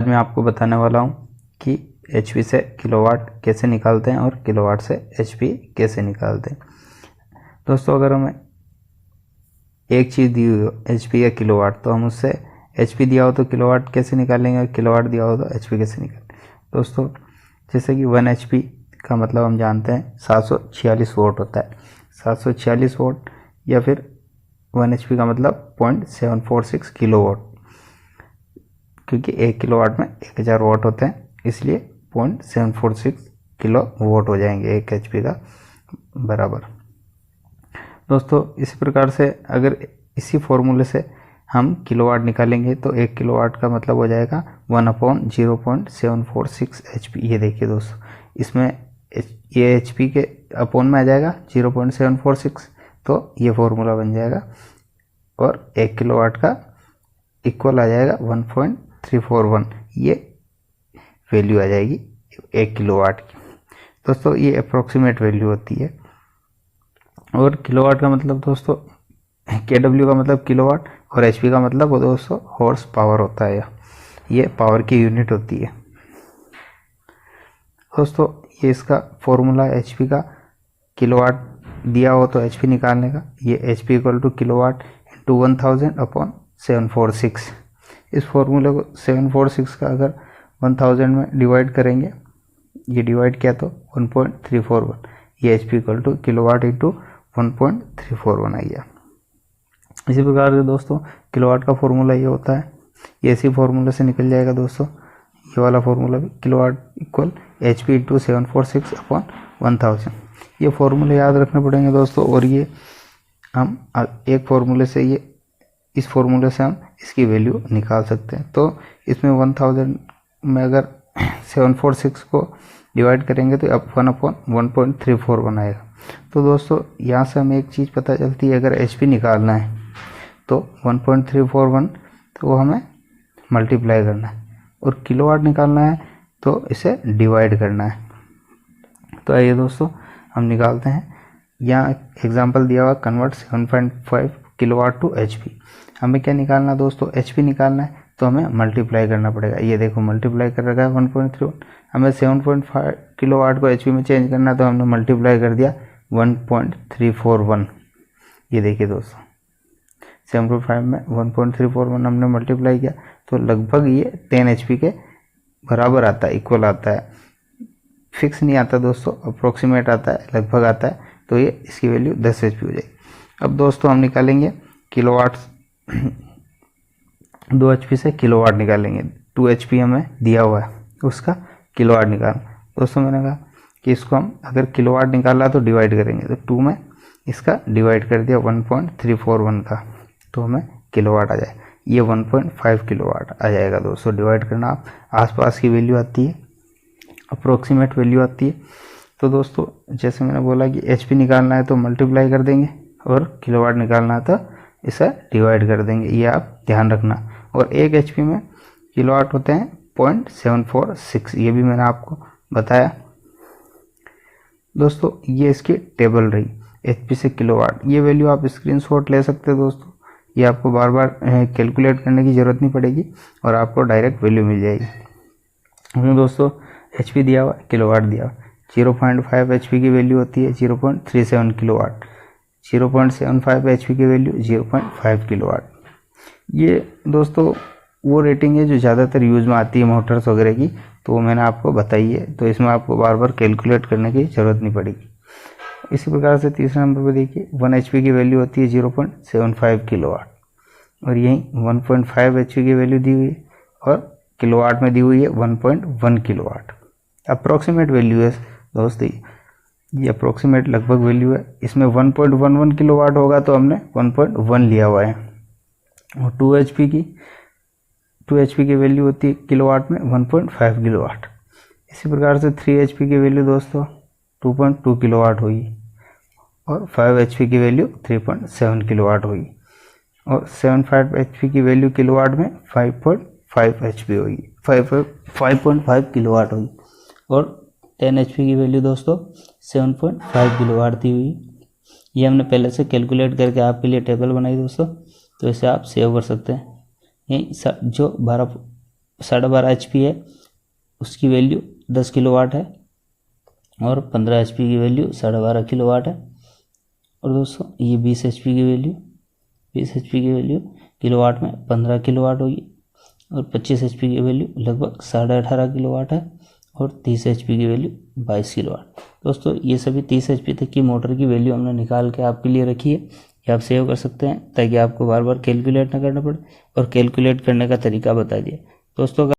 मैं आपको बताने वाला हूं कि एचपी से किलोवाट कैसे निकालते हैं और किलोवाट से एचपी कैसे निकालते हैं। दोस्तों, अगर हमें एक चीज़ दी हुई हो एचपी या किलोवाट, तो हम उससे एचपी दिया हो तो किलोवाट कैसे निकालेंगे और किलोवाट दिया हो तो एचपी कैसे निकालेंगे। दोस्तों, जैसे कि 1 एचपी का मतलब हम जानते हैं 746 वोट होता है। 746 वोट या फिर 1 एचपी का मतलब 0.746 किलोवाट, क्योंकि 1 किलोवाट में 1000 वाट होते हैं, इसलिए 0.746 किलो वोट हो जाएंगे 1 एचपी का बराबर। दोस्तों, इसी प्रकार से अगर इसी फॉर्मूले से हम किलोवाट निकालेंगे तो 1 किलोवाट का मतलब हो जाएगा 1/0.746 एचपी। ये देखिए दोस्तों, इसमें ये एचपी के अपॉन में आ जाएगा 0.746, तो ये फॉर्मूला बन जाएगा और 1 किलोवाट का इक्वल आ जाएगा 1.341। ये वैल्यू आ जाएगी 1 किलोवाट की। दोस्तों, ये अप्रोक्सीमेट वैल्यू होती है। और किलोवाट का मतलब दोस्तों केडब्ल्यू का मतलब किलोवाट और एचपी का मतलब दोस्तों हॉर्स पावर होता है। ये पावर की यूनिट होती है। दोस्तों, ये इसका फॉर्मूला एचपी का किलोवाट दिया हो तो एचपी निकालने का, ये HP equal to kilowatt into 1000/746। इस फॉर्मूले को 746 का अगर 1000 में डिवाइड करेंगे, ये डिवाइड किया तो 1.341, ये HP equal to kilowatt into 1.341 आ गया। इसी प्रकार से दोस्तों किलोवाट का फॉर्मूला ये होता है, ये इसी फॉर्मूले से निकल जाएगा दोस्तों। ये वाला फॉर्मूला भी किलोवाट इक्वल एचपी इंटू 746/1000। ये फॉर्मूले याद रखने पड़ेंगे दोस्तों। और ये हम एक फॉर्मूले से इस फॉर्मूले से हम इसकी वैल्यू निकाल सकते हैं। तो इसमें 1000 में अगर 746 को डिवाइड करेंगे तो अब 1/1.341 आएगा। तो दोस्तों, यहाँ से हमें एक चीज़ पता चलती है, अगर एचपी निकालना है तो 1.341 तो वो हमें मल्टीप्लाई करना है, और किलोवाट निकालना है तो इसे डिवाइड करना है। तो आइए दोस्तों हम निकालते हैं। यहाँ एग्जांपल दिया हुआ कन्वर्ट 7.5 किलोवाट टू एचपी। हमें क्या निकालना है दोस्तों, एचपी निकालना है तो हमें मल्टीप्लाई करना पड़ेगा। ये देखो मल्टीप्लाई कर रखा है 1.31। हमें 7.5 किलोवाट को एचपी में चेंज करना है तो हमने मल्टीप्लाई कर दिया 1.341। ये देखिए दोस्तों, 7.5 में 1.341 हमने मल्टीप्लाई किया तो लगभग ये 10 एचपी के बराबर आता है, इक्वल आता है। फिक्स नहीं आता दोस्तों, अप्रोक्सीमेट आता है, लगभग आता है। तो ये इसकी वैल्यू 10 एचपी हो जाएगी। अब दोस्तों हम निकालेंगे किलोवाट, 2 एचपी से किलोवाट निकालेंगे। 2 एचपी हमें दिया हुआ है, उसका किलोवाट निकालना। दोस्तों मैंने कहा कि इसको हम अगर किलोवाट निकाला तो डिवाइड करेंगे, तो 2 में इसका डिवाइड कर दिया 1.341 का, तो हमें किलोवाट आ जाए। ये 1.5 किलोवाट आ जाएगा दोस्तों। डिवाइड करना, आप आसपास की वैल्यू आती है, अप्रोक्सीमेट वैल्यू आती है। तो दोस्तों जैसे मैंने बोला कि एचपी निकालना है तो मल्टीप्लाई कर देंगे, और किलोवाट निकालना है तो इसे डिवाइड कर देंगे। ये आप ध्यान रखना। और 1 एचपी में किलोवाट होते हैं 0.746, ये भी मैंने आपको बताया। दोस्तों ये इसकी टेबल रही एचपी से किलोवाट। ये वैल्यू आप स्क्रीनशॉट ले सकते हैं दोस्तों। ये आपको बार बार कैलकुलेट करने की ज़रूरत नहीं पड़ेगी और आपको डायरेक्ट वैल्यू मिल जाएगी। दोस्तों एचपी दिया हुआ, किलोवाट दिया हुआ। 0.5 एचपी की वैल्यू होती है 0.37 किलोवाट। 0.75 एचपी की वैल्यू 0.5 किलोवाट। ये दोस्तों वो रेटिंग है जो ज़्यादातर यूज़ में आती है मोटर्स वगैरह की, तो वो मैंने आपको बताई है। तो इसमें आपको बार बार कैलकुलेट करने की ज़रूरत नहीं पड़ेगी। इसी प्रकार से तीसरे नंबर पर देखिए 1 एचपी की वैल्यू होती है 0.75 किलोवाट, और यहीं 1.5 एचपी की वैल्यू दी हुई है और किलोवाट में दी हुई है 1.1 किलोवाट। अप्रोक्सीमेट वैल्यू है दोस्तों, ये अप्रोक्सीमेट लगभग वैल्यू है। इसमें 1.11 किलोवाट होगा तो हमने 1.1 लिया हुआ है। और 2 एचपी की वैल्यू होती है किलोवाट में 1.5 किलोवाट। इसी प्रकार से 3 एचपी की वैल्यू दोस्तों 2.2 किलोवाट हुई, और 5 एचपी की वैल्यू 3.7 किलोवाट हुई, और 7.5 एचपी की वैल्यू किलोवाट में 5.5 एचपी हुई, 5.5 किलोवाट हुई। और 10 एचपी की वैल्यू दोस्तों 7.5 किलोवाट दी हुई। ये हमने पहले से कैलकुलेट करके आपके लिए टेबल बनाई दोस्तों, तो इसे आप सेव कर सकते हैं। यही जो 12 12.5 HP है, उसकी वैल्यू 10 किलोवाट है, और 15 HP की वैल्यू 12.5 किलोवाट है। और दोस्तों ये 20 HP की वैल्यू किलोवाट में 15 किलोवाट होगी, और 25 HP की वैल्यू लगभग 18.5 किलोवाट है, और 30 HP की वैल्यू 22 किलोवाट। दोस्तों ये सभी 30 HP तक की मोटर की वैल्यू हमने निकाल के आपके लिए रखी है, ये आप सेव कर सकते हैं ताकि आपको बार बार कैलकुलेट ना करना पड़े, और कैलकुलेट करने का तरीका बता दिया दोस्तों।